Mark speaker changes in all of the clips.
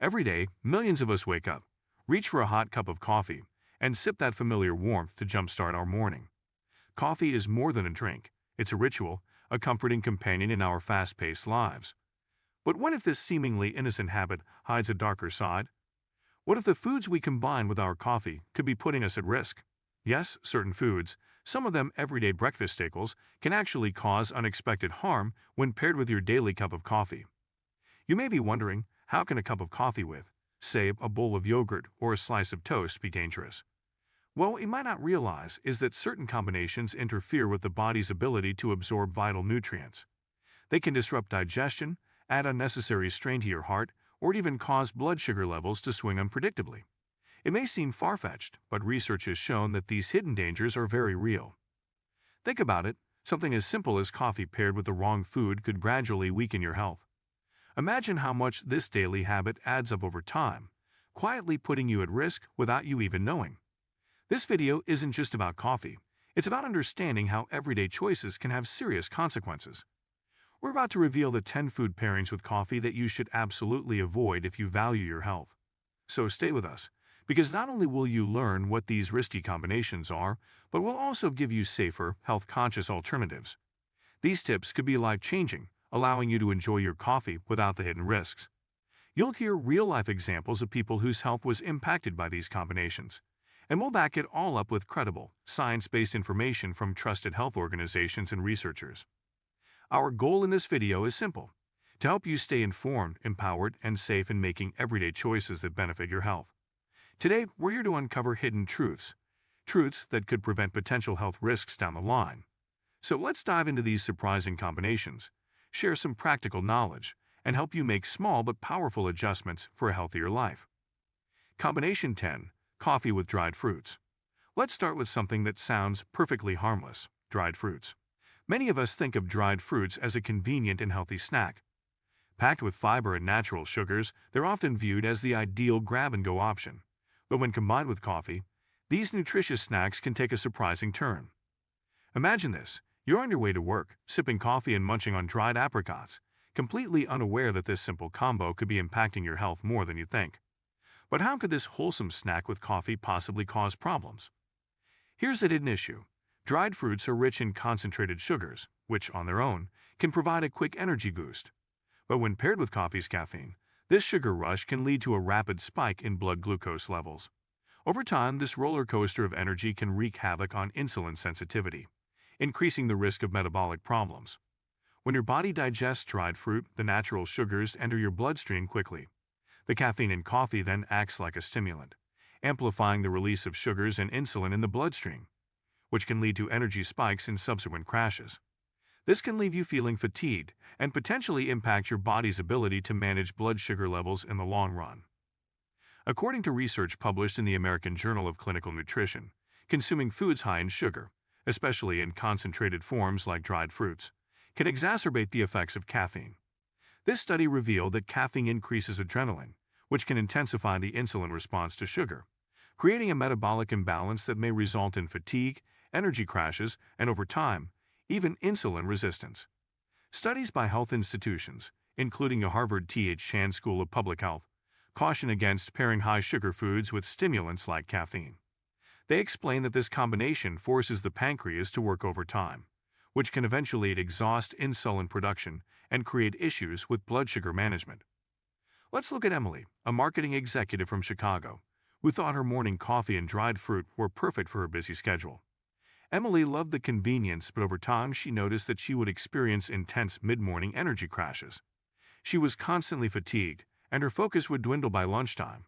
Speaker 1: Every day, millions of us wake up, reach for a hot cup of coffee, and sip that familiar warmth to jumpstart our morning. Coffee is more than a drink. It's a ritual, a comforting companion in our fast-paced lives. But what if this seemingly innocent habit hides a darker side? What if the foods we combine with our coffee could be putting us at risk? Yes, certain foods, some of them everyday breakfast staples, can actually cause unexpected harm when paired with your daily cup of coffee. You may be wondering, how can a cup of coffee with, say, a bowl of yogurt or a slice of toast be dangerous? Well, what you might not realize is that certain combinations interfere with the body's ability to absorb vital nutrients. They can disrupt digestion, add unnecessary strain to your heart, or even cause blood sugar levels to swing unpredictably. It may seem far-fetched, but research has shown that these hidden dangers are very real. Think about it, something as simple as coffee paired with the wrong food could gradually weaken your health. Imagine how much this daily habit adds up over time, quietly putting you at risk without you even knowing. This video isn't just about coffee, it's about understanding how everyday choices can have serious consequences. We're about to reveal the 10 food pairings with coffee that you should absolutely avoid if you value your health. So stay with us, because not only will you learn what these risky combinations are, but we'll also give you safer, health-conscious alternatives. These tips could be life-changing, allowing you to enjoy your coffee without the hidden risks. You'll hear real-life examples of people whose health was impacted by these combinations, and we'll back it all up with credible, science-based information from trusted health organizations and researchers. Our goal in this video is simple: to help you stay informed, empowered, and safe in making everyday choices that benefit your health. Today, we're here to uncover hidden truths that could prevent potential health risks down the line. So let's dive into these surprising combinations, share some practical knowledge, and help you make small but powerful adjustments for a healthier life. Combination 10. Coffee with dried fruits. Let's start with something that sounds perfectly harmless: dried fruits. Many of us think of dried fruits as a convenient and healthy snack. Packed with fiber and natural sugars, they're often viewed as the ideal grab-and-go option. But when combined with coffee, these nutritious snacks can take a surprising turn. Imagine this: you're on your way to work, sipping coffee and munching on dried apricots, completely unaware that this simple combo could be impacting your health more than you think. But how could this wholesome snack with coffee possibly cause problems? Here's the hidden issue. Dried fruits are rich in concentrated sugars, which, on their own, can provide a quick energy boost. But when paired with coffee's caffeine, this sugar rush can lead to a rapid spike in blood glucose levels. Over time, this roller coaster of energy can wreak havoc on insulin sensitivity, increasing the risk of metabolic problems. When your body digests dried fruit, the natural sugars enter your bloodstream quickly. The caffeine in coffee then acts like a stimulant, amplifying the release of sugars and insulin in the bloodstream, which can lead to energy spikes and subsequent crashes. This can leave you feeling fatigued and potentially impact your body's ability to manage blood sugar levels in the long run. According to research published in the American Journal of Clinical Nutrition, consuming foods high in sugar, especially in concentrated forms like dried fruits, can exacerbate the effects of caffeine. This study revealed that caffeine increases adrenaline, which can intensify the insulin response to sugar, creating a metabolic imbalance that may result in fatigue, energy crashes, and over time, even insulin resistance. Studies by health institutions, including the Harvard T.H. Chan School of Public Health, caution against pairing high-sugar foods with stimulants like caffeine. They explain that this combination forces the pancreas to work overtime, which can eventually exhaust insulin production and create issues with blood sugar management. Let's look at Emily, a marketing executive from Chicago, who thought her morning coffee and dried fruit were perfect for her busy schedule. Emily loved the convenience, but over time she noticed that she would experience intense mid-morning energy crashes. She was constantly fatigued, and her focus would dwindle by lunchtime.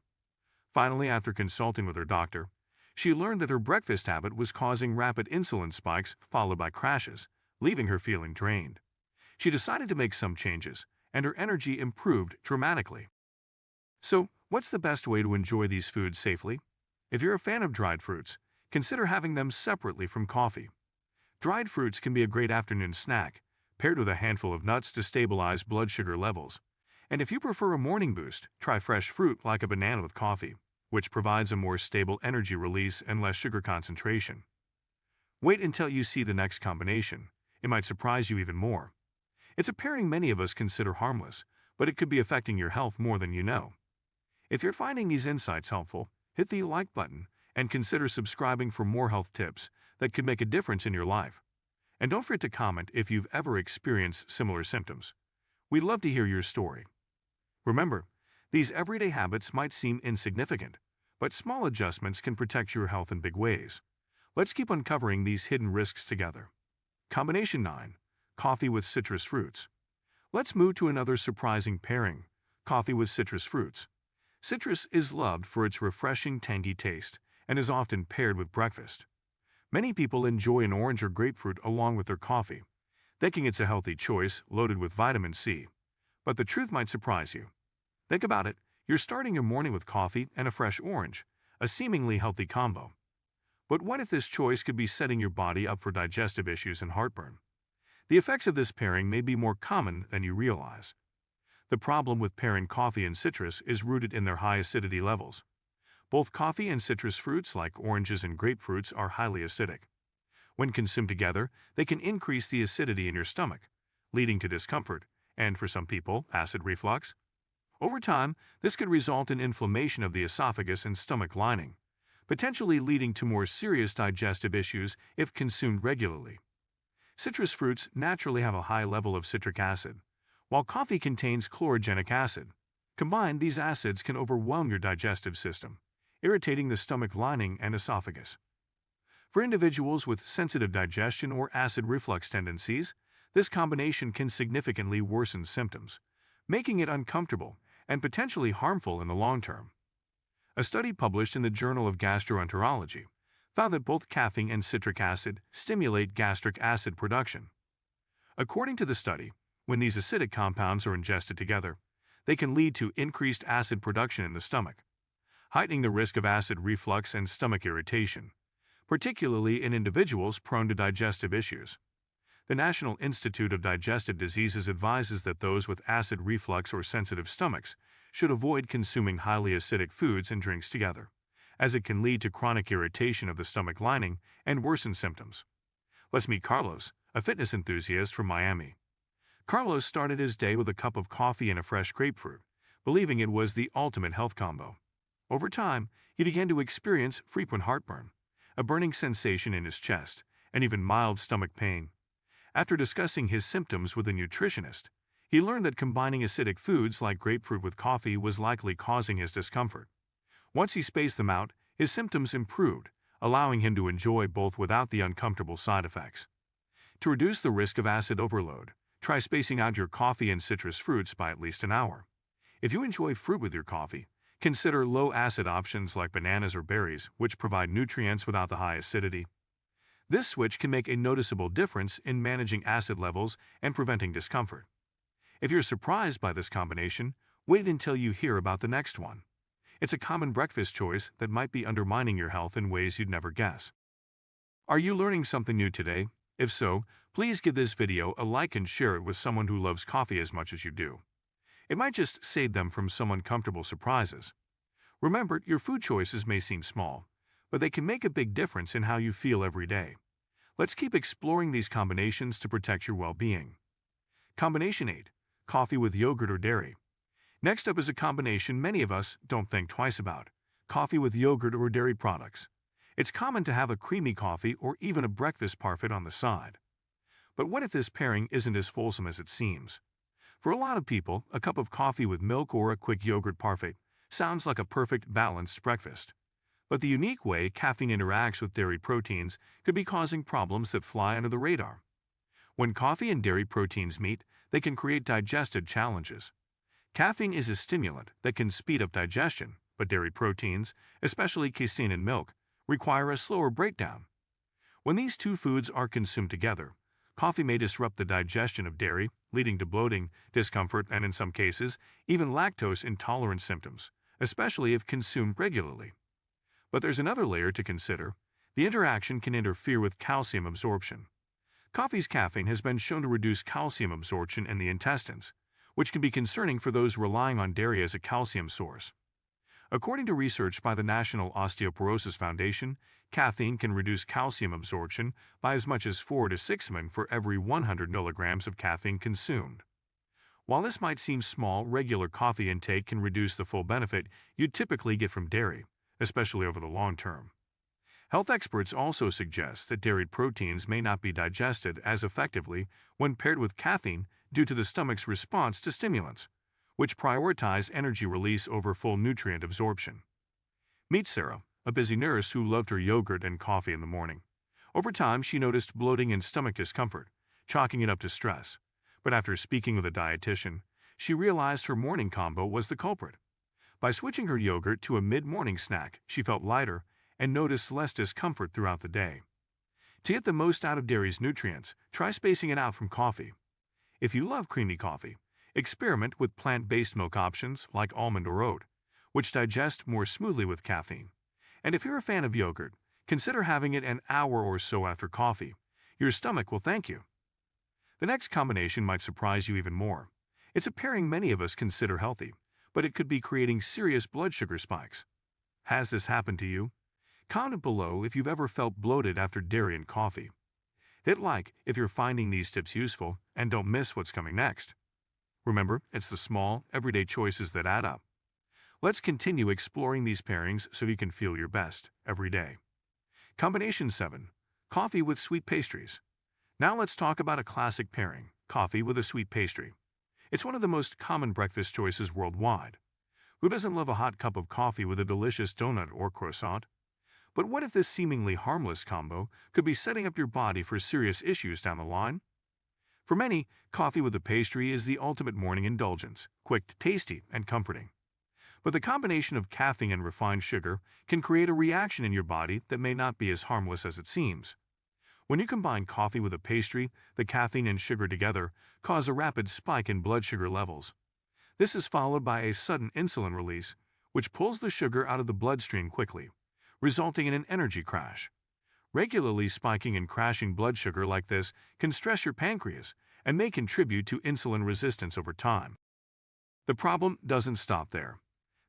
Speaker 1: Finally, after consulting with her doctor, she learned that her breakfast habit was causing rapid insulin spikes followed by crashes, leaving her feeling drained. She decided to make some changes, and her energy improved dramatically. So, what's the best way to enjoy these foods safely? If you're a fan of dried fruits, consider having them separately from coffee. Dried fruits can be a great afternoon snack, paired with a handful of nuts to stabilize blood sugar levels. And if you prefer a morning boost, try fresh fruit like a banana with coffee, which provides a more stable energy release and less sugar concentration. Wait until you see the next combination. It might surprise you even more. It's a pairing many of us consider harmless, but it could be affecting your health more than you know. If you're finding these insights helpful, hit the like button and consider subscribing for more health tips that could make a difference in your life. And don't forget to comment if you've ever experienced similar symptoms. We'd love to hear your story. Remember, these everyday habits might seem insignificant, but small adjustments can protect your health in big ways. Let's keep uncovering these hidden risks together. Combination 9. Coffee with citrus fruits. Let's move to another surprising pairing, coffee with citrus fruits. Citrus is loved for its refreshing, tangy taste and is often paired with breakfast. Many people enjoy an orange or grapefruit along with their coffee, thinking it's a healthy choice loaded with vitamin C. But the truth might surprise you. Think about it, you're starting your morning with coffee and a fresh orange, a seemingly healthy combo. But what if this choice could be setting your body up for digestive issues and heartburn? The effects of this pairing may be more common than you realize. The problem with pairing coffee and citrus is rooted in their high acidity levels. Both coffee and citrus fruits, like oranges and grapefruits, are highly acidic. When consumed together, they can increase the acidity in your stomach, leading to discomfort, and for some people, acid reflux. Over time, this could result in inflammation of the esophagus and stomach lining, potentially leading to more serious digestive issues if consumed regularly. Citrus fruits naturally have a high level of citric acid, while coffee contains chlorogenic acid. Combined, these acids can overwhelm your digestive system, irritating the stomach lining and esophagus. For individuals with sensitive digestion or acid reflux tendencies, this combination can significantly worsen symptoms, making it uncomfortable and potentially harmful in the long term. A study published in the Journal of Gastroenterology found that both caffeine and citric acid stimulate gastric acid production. According to the study, when these acidic compounds are ingested together, they can lead to increased acid production in the stomach, heightening the risk of acid reflux and stomach irritation, particularly in individuals prone to digestive issues. The National Institute of Digestive Diseases advises that those with acid reflux or sensitive stomachs should avoid consuming highly acidic foods and drinks together, as it can lead to chronic irritation of the stomach lining and worsen symptoms. Let's meet Carlos, a fitness enthusiast from Miami. Carlos started his day with a cup of coffee and a fresh grapefruit, believing it was the ultimate health combo. Over time, he began to experience frequent heartburn, a burning sensation in his chest, and even mild stomach pain. After discussing his symptoms with a nutritionist, he learned that combining acidic foods like grapefruit with coffee was likely causing his discomfort. Once he spaced them out, his symptoms improved, allowing him to enjoy both without the uncomfortable side effects. To reduce the risk of acid overload, try spacing out your coffee and citrus fruits by at least an hour. If you enjoy fruit with your coffee, consider low-acid options like bananas or berries, which provide nutrients without the high acidity. This switch can make a noticeable difference in managing acid levels and preventing discomfort. If you're surprised by this combination, wait until you hear about the next one. It's a common breakfast choice that might be undermining your health in ways you'd never guess. Are you learning something new today? If so, please give this video a like and share it with someone who loves coffee as much as you do. It might just save them from some uncomfortable surprises. Remember, your food choices may seem small, but they can make a big difference in how you feel every day. Let's keep exploring these combinations to protect your well-being. Combination 8. Coffee with yogurt or dairy. Next up is a combination many of us don't think twice about: coffee with yogurt or dairy products. It's common to have a creamy coffee or even a breakfast parfait on the side. But what if this pairing isn't as wholesome as it seems? For a lot of people, a cup of coffee with milk or a quick yogurt parfait sounds like a perfect balanced breakfast. But the unique way caffeine interacts with dairy proteins could be causing problems that fly under the radar. When coffee and dairy proteins meet, they can create digestive challenges. Caffeine is a stimulant that can speed up digestion, but dairy proteins, especially casein in milk, require a slower breakdown. When these two foods are consumed together, coffee may disrupt the digestion of dairy, leading to bloating, discomfort, and in some cases, even lactose intolerance symptoms, especially if consumed regularly. But there's another layer to consider. The interaction can interfere with calcium absorption. Coffee's caffeine has been shown to reduce calcium absorption in the intestines, which can be concerning for those relying on dairy as a calcium source. According to research by the National Osteoporosis Foundation, caffeine can reduce calcium absorption by as much as 4 to 6 mg for every 100 milligrams of caffeine consumed. While this might seem small, regular coffee intake can reduce the full benefit you'd typically get from dairy, especially over the long term. Health experts also suggest that dairy proteins may not be digested as effectively when paired with caffeine due to the stomach's response to stimulants, which prioritize energy release over full nutrient absorption. Meet Sarah, a busy nurse who loved her yogurt and coffee in the morning. Over time, she noticed bloating and stomach discomfort, chalking it up to stress. But after speaking with a dietitian, she realized her morning combo was the culprit. By switching her yogurt to a mid-morning snack, she felt lighter and noticed less discomfort throughout the day. To get the most out of dairy's nutrients, try spacing it out from coffee. If you love creamy coffee, experiment with plant-based milk options like almond or oat, which digest more smoothly with caffeine. And if you're a fan of yogurt, consider having it an hour or so after coffee. Your stomach will thank you. The next combination might surprise you even more. It's a pairing many of us consider healthy, but it could be creating serious blood sugar spikes. Has this happened to you? Comment below if you've ever felt bloated after dairy and coffee. Hit like if you're finding these tips useful, and don't miss what's coming next. Remember, it's the small, everyday choices that add up. Let's continue exploring these pairings so you can feel your best every day. Combination 7. Coffee with sweet pastries. Now let's talk about a classic pairing, coffee with a sweet pastry. It's one of the most common breakfast choices worldwide. Who doesn't love a hot cup of coffee with a delicious donut or croissant? But what if this seemingly harmless combo could be setting up your body for serious issues down the line? For many, coffee with a pastry is the ultimate morning indulgence, quick, tasty, and comforting. But the combination of caffeine and refined sugar can create a reaction in your body that may not be as harmless as it seems. When you combine coffee with a pastry, the caffeine and sugar together cause a rapid spike in blood sugar levels. This is followed by a sudden insulin release, which pulls the sugar out of the bloodstream quickly, resulting in an energy crash. Regularly spiking and crashing blood sugar like this can stress your pancreas and may contribute to insulin resistance over time. The problem doesn't stop there.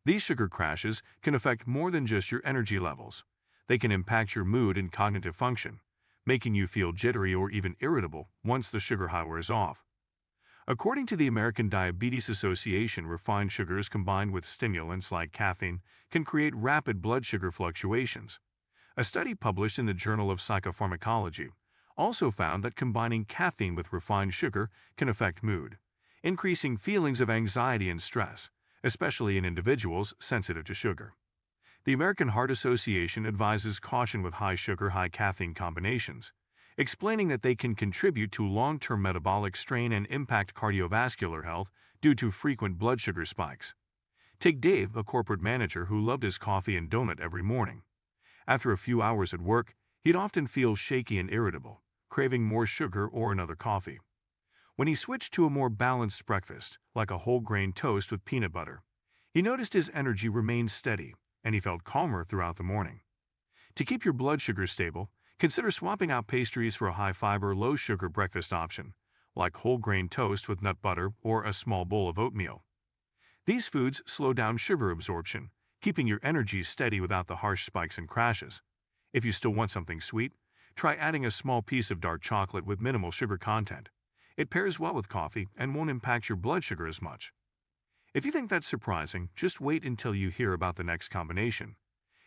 Speaker 1: These sugar crashes can affect more than just your energy levels. They can impact your mood and cognitive function, making you feel jittery or even irritable once the sugar high wears off. According to the American Diabetes Association, refined sugars combined with stimulants like caffeine can create rapid blood sugar fluctuations. A study published in the Journal of Psychopharmacology also found that combining caffeine with refined sugar can affect mood, increasing feelings of anxiety and stress, especially in individuals sensitive to sugar. The American Heart Association advises caution with high sugar, high caffeine combinations, explaining that they can contribute to long-term metabolic strain and impact cardiovascular health due to frequent blood sugar spikes. Take Dave, a corporate manager who loved his coffee and donut every morning. After a few hours at work, he'd often feel shaky and irritable, craving more sugar or another coffee. When he switched to a more balanced breakfast, like a whole grain toast with peanut butter, he noticed his energy remained steady, and he felt calmer throughout the morning. To keep your blood sugar stable, consider swapping out pastries for a high-fiber, low-sugar breakfast option, like whole grain toast with nut butter or a small bowl of oatmeal. These foods slow down sugar absorption, keeping your energy steady without the harsh spikes and crashes. If you still want something sweet, try adding a small piece of dark chocolate with minimal sugar content. It pairs well with coffee and won't impact your blood sugar as much. If you think that's surprising, just wait until you hear about the next combination.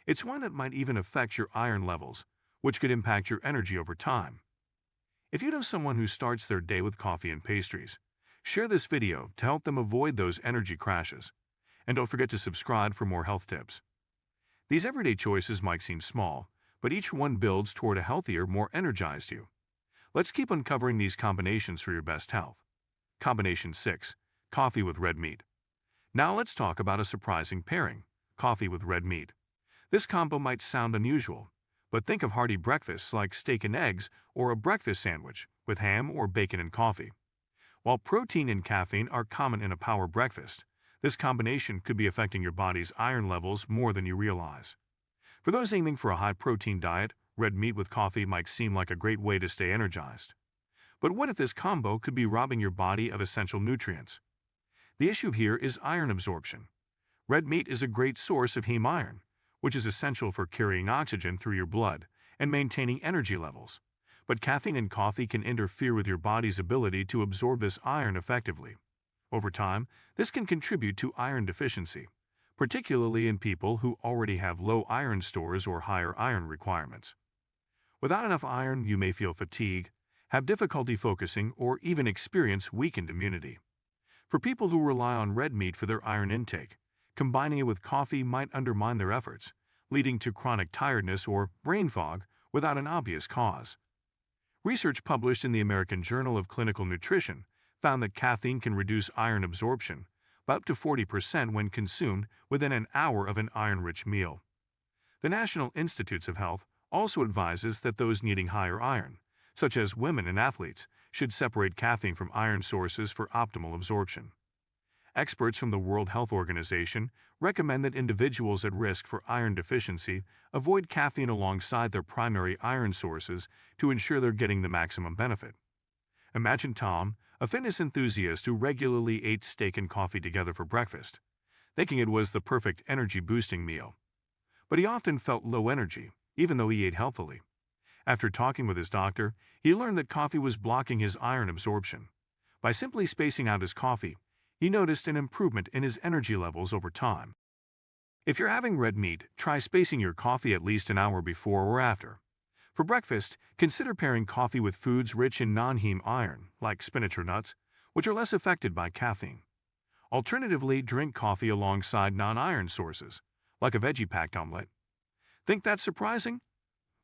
Speaker 1: It's one that might even affect your iron levels, which could impact your energy over time. If you know someone who starts their day with coffee and pastries, share this video to help them avoid those energy crashes. And don't forget to subscribe for more health tips. These everyday choices might seem small, but each one builds toward a healthier, more energized you. Let's keep uncovering these combinations for your best health. Combination 6. Coffee with red meat. Now let's talk about a surprising pairing, coffee with red meat. This combo might sound unusual, but think of hearty breakfasts like steak and eggs or a breakfast sandwich with ham or bacon and coffee. While protein and caffeine are common in a power breakfast, this combination could be affecting your body's iron levels more than you realize. For those aiming for a high-protein diet, red meat with coffee might seem like a great way to stay energized. But what if this combo could be robbing your body of essential nutrients? The issue here is iron absorption. Red meat is a great source of heme iron, which is essential for carrying oxygen through your blood and maintaining energy levels. But caffeine and coffee can interfere with your body's ability to absorb this iron effectively. Over time, this can contribute to iron deficiency, particularly in people who already have low iron stores or higher iron requirements. Without enough iron, you may feel fatigue, have difficulty focusing, or even experience weakened immunity. For people who rely on red meat for their iron intake, combining it with coffee might undermine their efforts, leading to chronic tiredness or brain fog without an obvious cause. Research published in the American Journal of Clinical Nutrition found that caffeine can reduce iron absorption by up to 40% when consumed within an hour of an iron-rich meal. The National Institutes of Health also advises that those needing higher iron, such as women and athletes, should separate caffeine from iron sources for optimal absorption. Experts from the World Health Organization recommend that individuals at risk for iron deficiency avoid caffeine alongside their primary iron sources to ensure they're getting the maximum benefit. Imagine Tom, a fitness enthusiast who regularly ate steak and coffee together for breakfast, thinking it was the perfect energy-boosting meal. But he often felt low energy, even though he ate healthily. After talking with his doctor, he learned that coffee was blocking his iron absorption. By simply spacing out his coffee, he noticed an improvement in his energy levels over time. If you're having red meat, try spacing your coffee at least an hour before or after. For breakfast, consider pairing coffee with foods rich in non-heme iron, like spinach or nuts, which are less affected by caffeine. Alternatively, drink coffee alongside non-iron sources, like a veggie-packed omelet. Think that's surprising?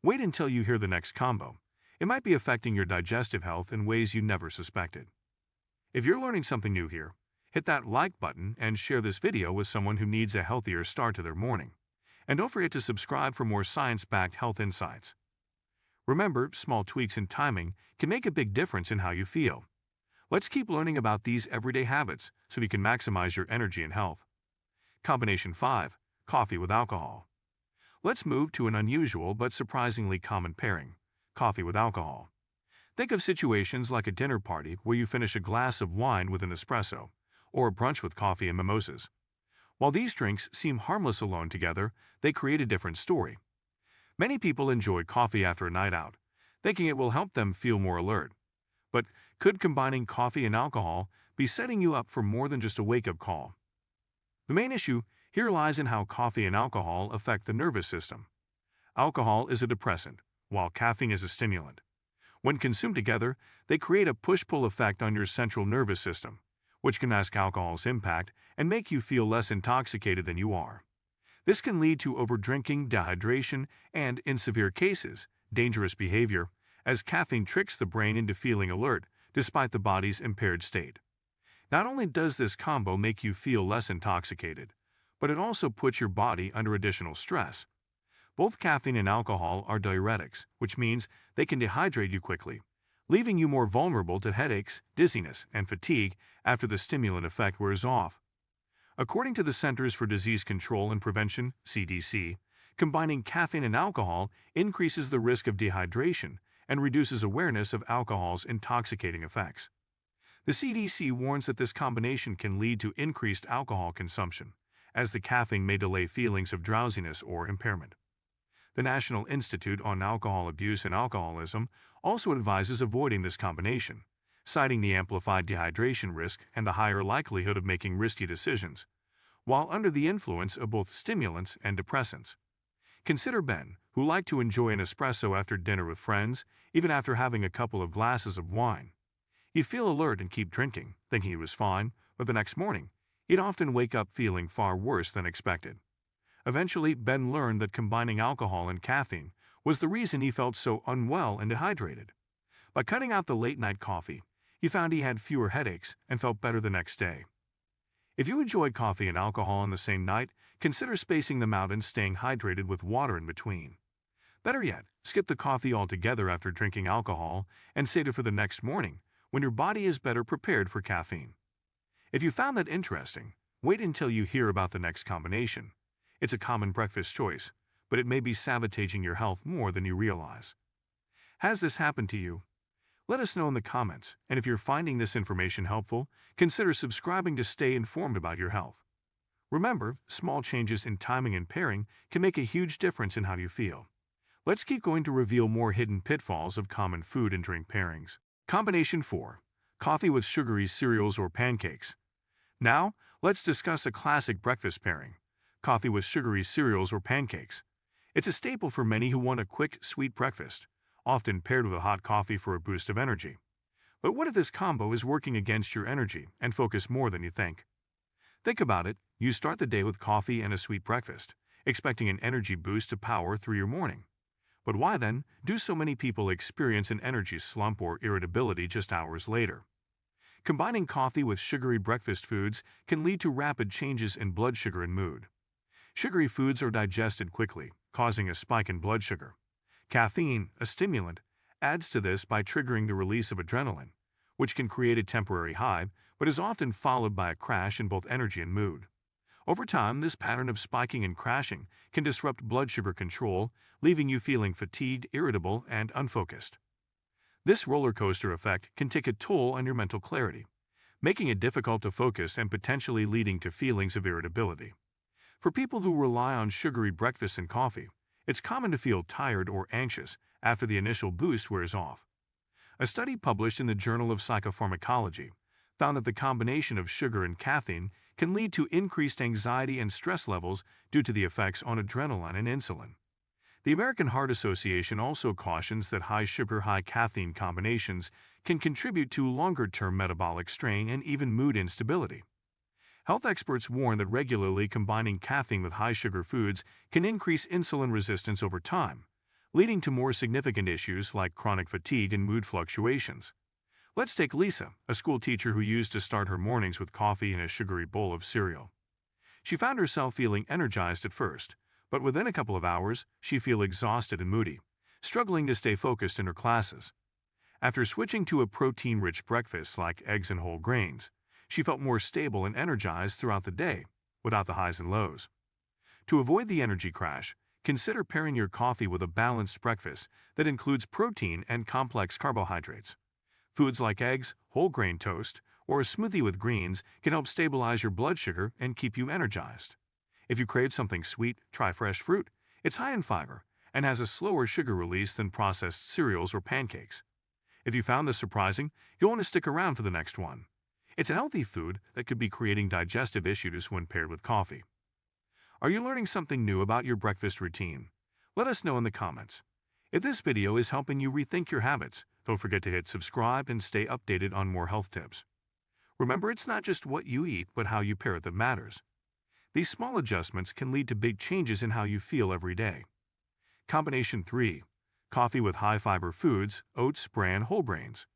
Speaker 1: Wait until you hear the next combo. It might be affecting your digestive health in ways you never suspected. If you're learning something new here, hit that like button and share this video with someone who needs a healthier start to their morning. And don't forget to subscribe for more science-backed health insights. Remember, small tweaks in timing can make a big difference in how you feel. Let's keep learning about these everyday habits so you can maximize your energy and health. Combination 5. Coffee with alcohol. Let's move to an unusual but surprisingly common pairing: coffee with alcohol. Think of situations like a dinner party where you finish a glass of wine with an espresso, or a brunch with coffee and mimosas. While these drinks seem harmless alone together, they create a different story. Many people enjoy coffee after a night out, thinking it will help them feel more alert. But could combining coffee and alcohol be setting you up for more than just a wake-up call? The main issue here lies in how coffee and alcohol affect the nervous system. Alcohol is a depressant, while caffeine is a stimulant. When consumed together, they create a push-pull effect on your central nervous system, which can mask alcohol's impact and make you feel less intoxicated than you are. This can lead to overdrinking, dehydration, and, in severe cases, dangerous behavior, as caffeine tricks the brain into feeling alert despite the body's impaired state. Not only does this combo make you feel less intoxicated, but it also puts your body under additional stress. Both caffeine and alcohol are diuretics, which means they can dehydrate you quickly, leaving you more vulnerable to headaches, dizziness, and fatigue after the stimulant effect wears off. According to the Centers for Disease Control and Prevention, CDC, combining caffeine and alcohol increases the risk of dehydration and reduces awareness of alcohol's intoxicating effects. The CDC warns that this combination can lead to increased alcohol consumption, as the caffeine may delay feelings of drowsiness or impairment. The National Institute on Alcohol Abuse and Alcoholism also advises avoiding this combination, citing the amplified dehydration risk and the higher likelihood of making risky decisions, while under the influence of both stimulants and depressants. Consider Ben, who liked to enjoy an espresso after dinner with friends, even after having a couple of glasses of wine. He'd feel alert and keep drinking, thinking he was fine, but the next morning, he'd often wake up feeling far worse than expected. Eventually, Ben learned that combining alcohol and caffeine was the reason he felt so unwell and dehydrated. By cutting out the late-night coffee, he found he had fewer headaches and felt better the next day. If you enjoy coffee and alcohol on the same night, consider spacing them out and staying hydrated with water in between. Better yet, skip the coffee altogether after drinking alcohol and save it for the next morning, when your body is better prepared for caffeine. If you found that interesting, wait until you hear about the next combination. It's a common breakfast choice, but it may be sabotaging your health more than you realize. Has this happened to you? Let us know in the comments, and if you're finding this information helpful, consider subscribing to stay informed about your health. Remember, small changes in timing and pairing can make a huge difference in how you feel. Let's keep going to reveal more hidden pitfalls of common food and drink pairings. Combination 4. Coffee with sugary cereals or pancakes. Now, let's discuss a classic breakfast pairing: coffee with sugary cereals or pancakes. It's a staple for many who want a quick, sweet breakfast, often paired with a hot coffee for a boost of energy. But what if this combo is working against your energy and focus more than you think? Think about it: you start the day with coffee and a sweet breakfast, expecting an energy boost to power through your morning. But why then do so many people experience an energy slump or irritability just hours later? Combining coffee with sugary breakfast foods can lead to rapid changes in blood sugar and mood. Sugary foods are digested quickly, causing a spike in blood sugar. Caffeine, a stimulant, adds to this by triggering the release of adrenaline, which can create a temporary high, but is often followed by a crash in both energy and mood. Over time, this pattern of spiking and crashing can disrupt blood sugar control, leaving you feeling fatigued, irritable, and unfocused. This roller coaster effect can take a toll on your mental clarity, making it difficult to focus and potentially leading to feelings of irritability. For people who rely on sugary breakfasts and coffee, it's common to feel tired or anxious after the initial boost wears off. A study published in the Journal of Psychopharmacology found that the combination of sugar and caffeine can lead to increased anxiety and stress levels due to the effects on adrenaline and insulin. The American Heart Association also cautions that high sugar, high caffeine combinations can contribute to longer-term metabolic strain and even mood instability. Health experts warn that regularly combining caffeine with high-sugar foods can increase insulin resistance over time, leading to more significant issues like chronic fatigue and mood fluctuations. Let's take Lisa, a school teacher who used to start her mornings with coffee and a sugary bowl of cereal. She found herself feeling energized at first, but within a couple of hours, she'd feel exhausted and moody, struggling to stay focused in her classes. After switching to a protein-rich breakfast like eggs and whole grains, she felt more stable and energized throughout the day, without the highs and lows. To avoid the energy crash, consider pairing your coffee with a balanced breakfast that includes protein and complex carbohydrates. Foods like eggs, whole grain toast, or a smoothie with greens can help stabilize your blood sugar and keep you energized. If you crave something sweet, try fresh fruit. It's high in fiber and has a slower sugar release than processed cereals or pancakes. If you found this surprising, you'll want to stick around for the next one. It's a healthy food that could be creating digestive issues when paired with coffee. Are you learning something new about your breakfast routine? Let us know in the comments. If this video is helping you rethink your habits, don't forget to hit subscribe and stay updated on more health tips. Remember, it's not just what you eat, but how you pair it that matters. These small adjustments can lead to big changes in how you feel every day. Combination 3. Coffee with high-fiber foods, oats, bran, whole grains.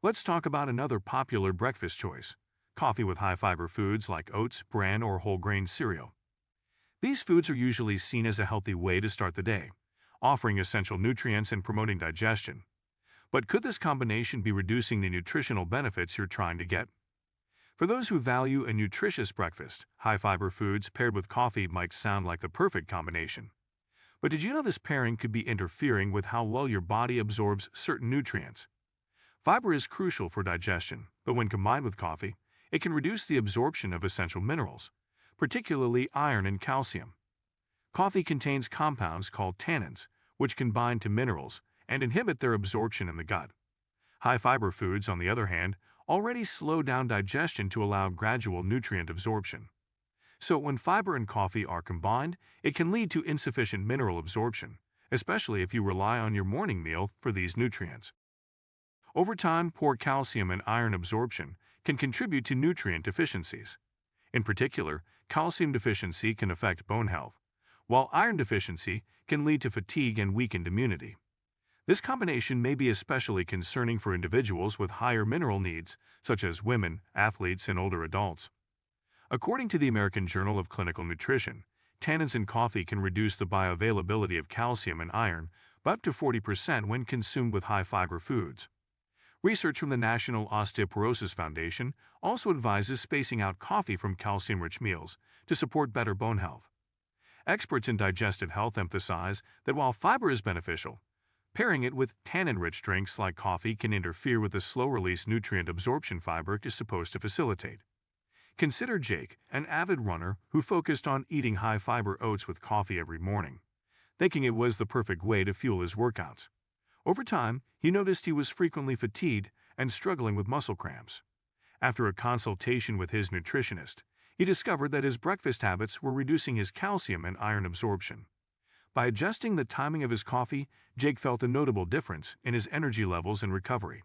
Speaker 1: Let's talk about another popular breakfast choice: coffee with high-fiber foods like oats, bran, or whole grain cereal. These foods are usually seen as a healthy way to start the day, offering essential nutrients and promoting digestion. But could this combination be reducing the nutritional benefits you're trying to get? For those who value a nutritious breakfast, high-fiber foods paired with coffee might sound like the perfect combination. But did you know this pairing could be interfering with how well your body absorbs certain nutrients? Fiber is crucial for digestion, but when combined with coffee, it can reduce the absorption of essential minerals, particularly iron and calcium. Coffee contains compounds called tannins, which can bind to minerals and inhibit their absorption in the gut. High-fiber foods, on the other hand, already slow down digestion to allow gradual nutrient absorption. So when fiber and coffee are combined, it can lead to insufficient mineral absorption, especially if you rely on your morning meal for these nutrients. Over time, poor calcium and iron absorption can contribute to nutrient deficiencies. In particular, calcium deficiency can affect bone health, while iron deficiency can lead to fatigue and weakened immunity. This combination may be especially concerning for individuals with higher mineral needs, such as women, athletes, and older adults. According to the American Journal of Clinical Nutrition, tannins in coffee can reduce the bioavailability of calcium and iron by up to 40% when consumed with high-fiber foods. Research from the National Osteoporosis Foundation also advises spacing out coffee from calcium-rich meals to support better bone health. Experts in digestive health emphasize that while fiber is beneficial, pairing it with tannin-rich drinks like coffee can interfere with the slow-release nutrient absorption fiber is supposed to facilitate. Consider Jake, an avid runner who focused on eating high-fiber oats with coffee every morning, thinking it was the perfect way to fuel his workouts. Over time, he noticed he was frequently fatigued and struggling with muscle cramps. After a consultation with his nutritionist, he discovered that his breakfast habits were reducing his calcium and iron absorption. By adjusting the timing of his coffee, Jake felt a notable difference in his energy levels and recovery.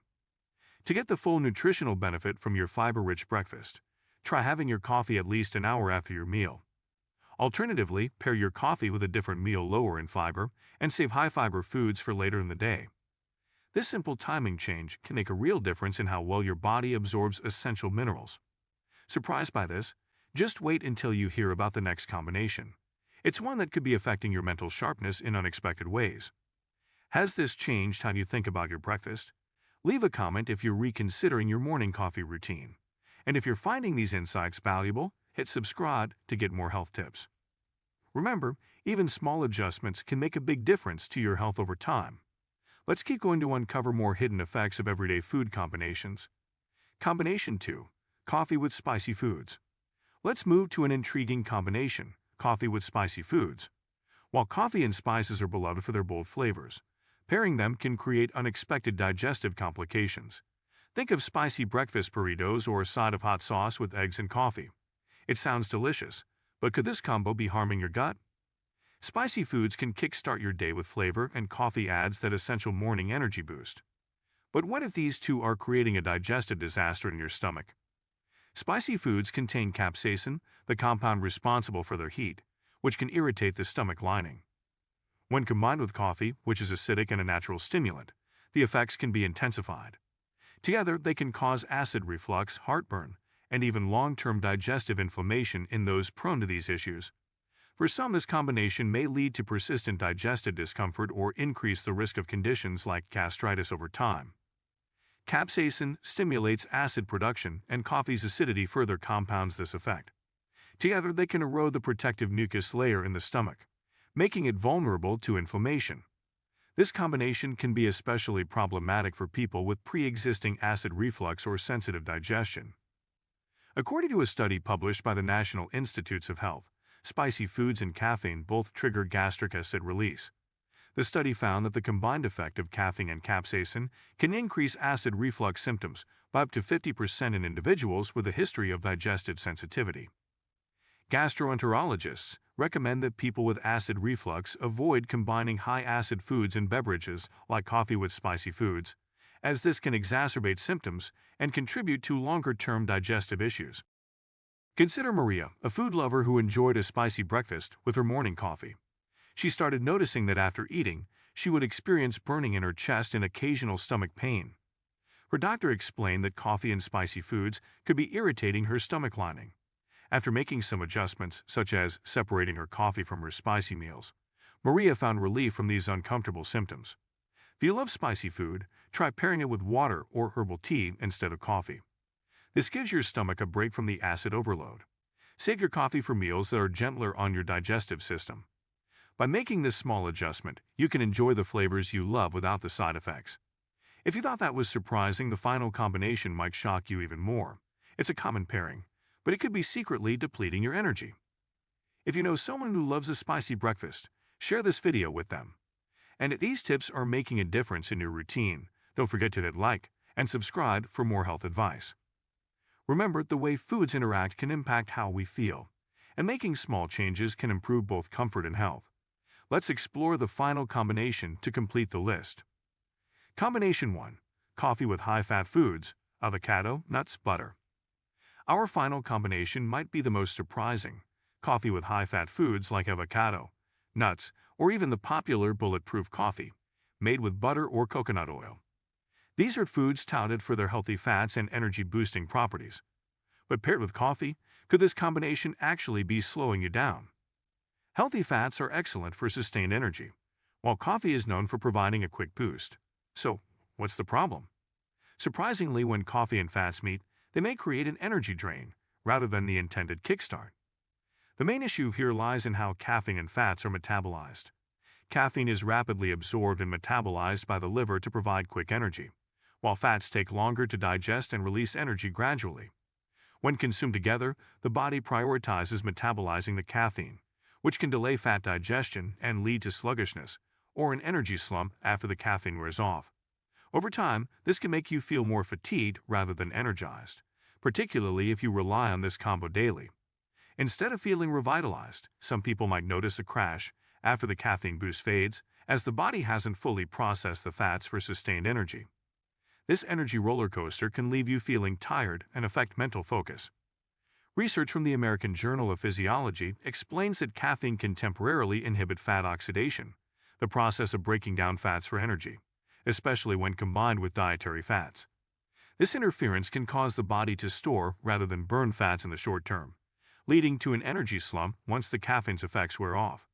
Speaker 1: To get the full nutritional benefit from your fiber-rich breakfast, try having your coffee at least an hour after your meal. Alternatively, pair your coffee with a different meal lower in fiber and save high-fiber foods for later in the day. This simple timing change can make a real difference in how well your body absorbs essential minerals. Surprised by this? Just wait until you hear about the next combination. It's one that could be affecting your mental sharpness in unexpected ways. Has this changed how you think about your breakfast? Leave a comment if you're reconsidering your morning coffee routine. And if you're finding these insights valuable, hit subscribe to get more health tips. Remember, even small adjustments can make a big difference to your health over time. Let's keep going to uncover more hidden effects of everyday food combinations. Combination 2. Coffee with spicy foods. Let's move to an intriguing combination, coffee with spicy foods. While coffee and spices are beloved for their bold flavors, pairing them can create unexpected digestive complications. Think of spicy breakfast burritos or a side of hot sauce with eggs and coffee. It sounds delicious, but could this combo be harming your gut? Spicy foods can kickstart your day with flavor, and coffee adds that essential morning energy boost. But what if these two are creating a digestive disaster in your stomach? Spicy foods contain capsaicin, the compound responsible for their heat, which can irritate the stomach lining. When combined with coffee, which is acidic and a natural stimulant, the effects can be intensified. Together, they can cause acid reflux, heartburn, and even long-term digestive inflammation in those prone to these issues. For some, this combination may lead to persistent digestive discomfort or increase the risk of conditions like gastritis over time. Capsaicin stimulates acid production, and coffee's acidity further compounds this effect. Together, they can erode the protective mucus layer in the stomach, making it vulnerable to inflammation. This combination can be especially problematic for people with pre-existing acid reflux or sensitive digestion. According to a study published by the National Institutes of Health, spicy foods and caffeine both trigger gastric acid release. The study found that the combined effect of caffeine and capsaicin can increase acid reflux symptoms by up to 50% in individuals with a history of digestive sensitivity. Gastroenterologists recommend that people with acid reflux avoid combining high-acid foods and beverages like coffee with spicy foods, as this can exacerbate symptoms and contribute to longer-term digestive issues. Consider Maria, a food lover who enjoyed a spicy breakfast with her morning coffee. She started noticing that after eating, she would experience burning in her chest and occasional stomach pain. Her doctor explained that coffee and spicy foods could be irritating her stomach lining. After making some adjustments, such as separating her coffee from her spicy meals, Maria found relief from these uncomfortable symptoms. If you love spicy food, try pairing it with water or herbal tea instead of coffee. This gives your stomach a break from the acid overload. Save your coffee for meals that are gentler on your digestive system. By making this small adjustment, you can enjoy the flavors you love without the side effects. If you thought that was surprising, the final combination might shock you even more. It's a common pairing, but it could be secretly depleting your energy. If you know someone who loves a spicy breakfast, share this video with them. And if these tips are making a difference in your routine, don't forget to hit like and subscribe for more health advice. Remember, the way foods interact can impact how we feel, and making small changes can improve both comfort and health. Let's explore the final combination to complete the list. Combination 1. Coffee with high-fat foods, avocado, nuts, butter. Our final combination might be the most surprising. Coffee with high-fat foods like avocado, nuts, or even the popular bulletproof coffee, made with butter or coconut oil. These are foods touted for their healthy fats and energy-boosting properties. But paired with coffee, could this combination actually be slowing you down? Healthy fats are excellent for sustained energy, while coffee is known for providing a quick boost. So, what's the problem? Surprisingly, when coffee and fats meet, they may create an energy drain rather than the intended kickstart. The main issue here lies in how caffeine and fats are metabolized. Caffeine is rapidly absorbed and metabolized by the liver to provide quick energy, while fats take longer to digest and release energy gradually. When consumed together, the body prioritizes metabolizing the caffeine, which can delay fat digestion and lead to sluggishness or an energy slump after the caffeine wears off. Over time, this can make you feel more fatigued rather than energized, particularly if you rely on this combo daily. Instead of feeling revitalized, some people might notice a crash after the caffeine boost fades, as the body hasn't fully processed the fats for sustained energy. This energy roller coaster can leave you feeling tired and affect mental focus. Research from the American Journal of Physiology explains that caffeine can temporarily inhibit fat oxidation, the process of breaking down fats for energy, especially when combined with dietary fats. This interference can cause the body to store rather than burn fats in the short term, leading to an energy slump once the caffeine's effects wear off.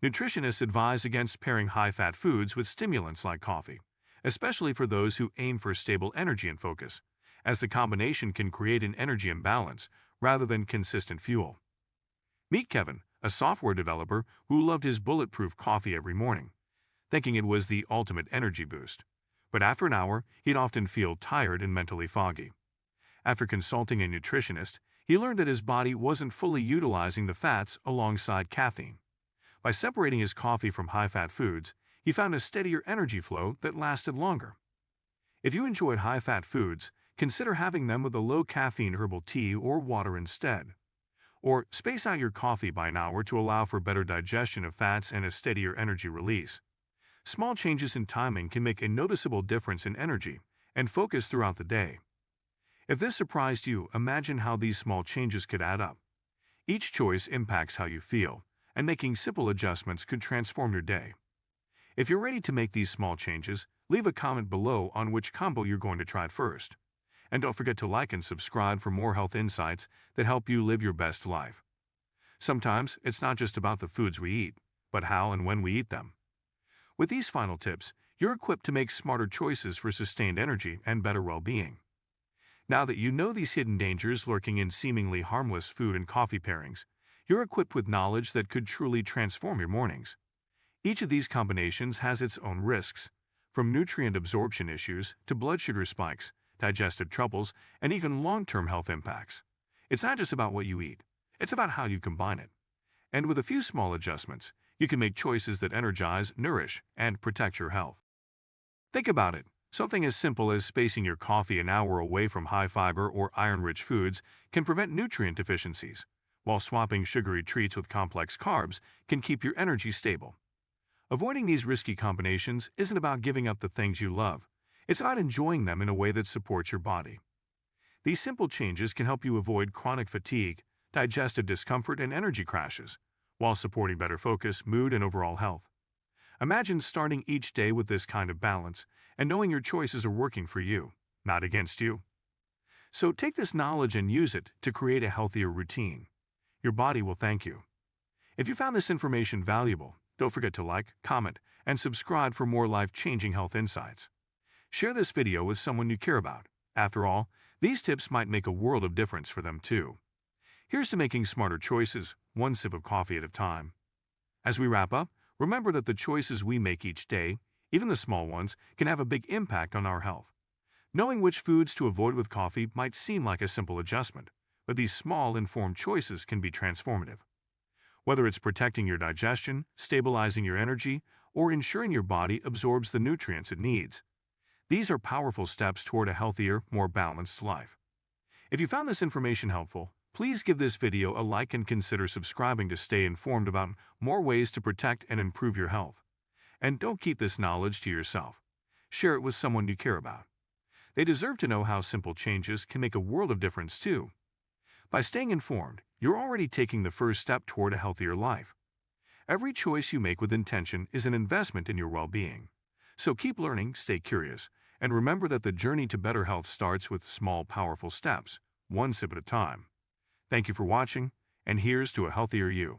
Speaker 1: Nutritionists advise against pairing high-fat foods with stimulants like coffee, especially for those who aim for stable energy and focus, as the combination can create an energy imbalance rather than consistent fuel. Meet Kevin, a software developer who loved his bulletproof coffee every morning, thinking it was the ultimate energy boost. But after an hour, he'd often feel tired and mentally foggy. After consulting a nutritionist, he learned that his body wasn't fully utilizing the fats alongside caffeine. By separating his coffee from high-fat foods, he found a steadier energy flow that lasted longer. If you enjoyed high-fat foods, consider having them with a low-caffeine herbal tea or water instead. Or space out your coffee by an hour to allow for better digestion of fats and a steadier energy release. Small changes in timing can make a noticeable difference in energy and focus throughout the day. If this surprised you, imagine how these small changes could add up. Each choice impacts how you feel, and making simple adjustments could transform your day. If you're ready to make these small changes, leave a comment below on which combo you're going to try first. And don't forget to like and subscribe for more health insights that help you live your best life. Sometimes it's not just about the foods we eat, but how and when we eat them. With these final tips, you're equipped to make smarter choices for sustained energy and better well-being. Now that you know these hidden dangers lurking in seemingly harmless food and coffee pairings, you're equipped with knowledge that could truly transform your mornings. Each of these combinations has its own risks, from nutrient absorption issues to blood sugar spikes, digestive troubles, and even long-term health impacts. It's not just about what you eat, it's about how you combine it. And with a few small adjustments, you can make choices that energize, nourish, and protect your health. Think about it. Something as simple as spacing your coffee an hour away from high-fiber or iron-rich foods can prevent nutrient deficiencies, while swapping sugary treats with complex carbs can keep your energy stable. Avoiding these risky combinations isn't about giving up the things you love. It's about enjoying them in a way that supports your body. These simple changes can help you avoid chronic fatigue, digestive discomfort, and energy crashes, while supporting better focus, mood, and overall health. Imagine starting each day with this kind of balance and knowing your choices are working for you, not against you. So take this knowledge and use it to create a healthier routine. Your body will thank you. If you found this information valuable, don't forget to like, comment, and subscribe for more life-changing health insights. Share this video with someone you care about. After all, these tips might make a world of difference for them too. Here's to making smarter choices, one sip of coffee at a time. As we wrap up, remember that the choices we make each day, even the small ones, can have a big impact on our health. Knowing which foods to avoid with coffee might seem like a simple adjustment, but these small, informed choices can be transformative. Whether it's protecting your digestion, stabilizing your energy, or ensuring your body absorbs the nutrients it needs, these are powerful steps toward a healthier, more balanced life. If you found this information helpful, please give this video a like and consider subscribing to stay informed about more ways to protect and improve your health. And don't keep this knowledge to yourself. Share it with someone you care about. They deserve to know how simple changes can make a world of difference too. By staying informed, you're already taking the first step toward a healthier life. Every choice you make with intention is an investment in your well-being. So keep learning, stay curious, and remember that the journey to better health starts with small, powerful steps, one sip at a time. Thank you for watching, and here's to a healthier you.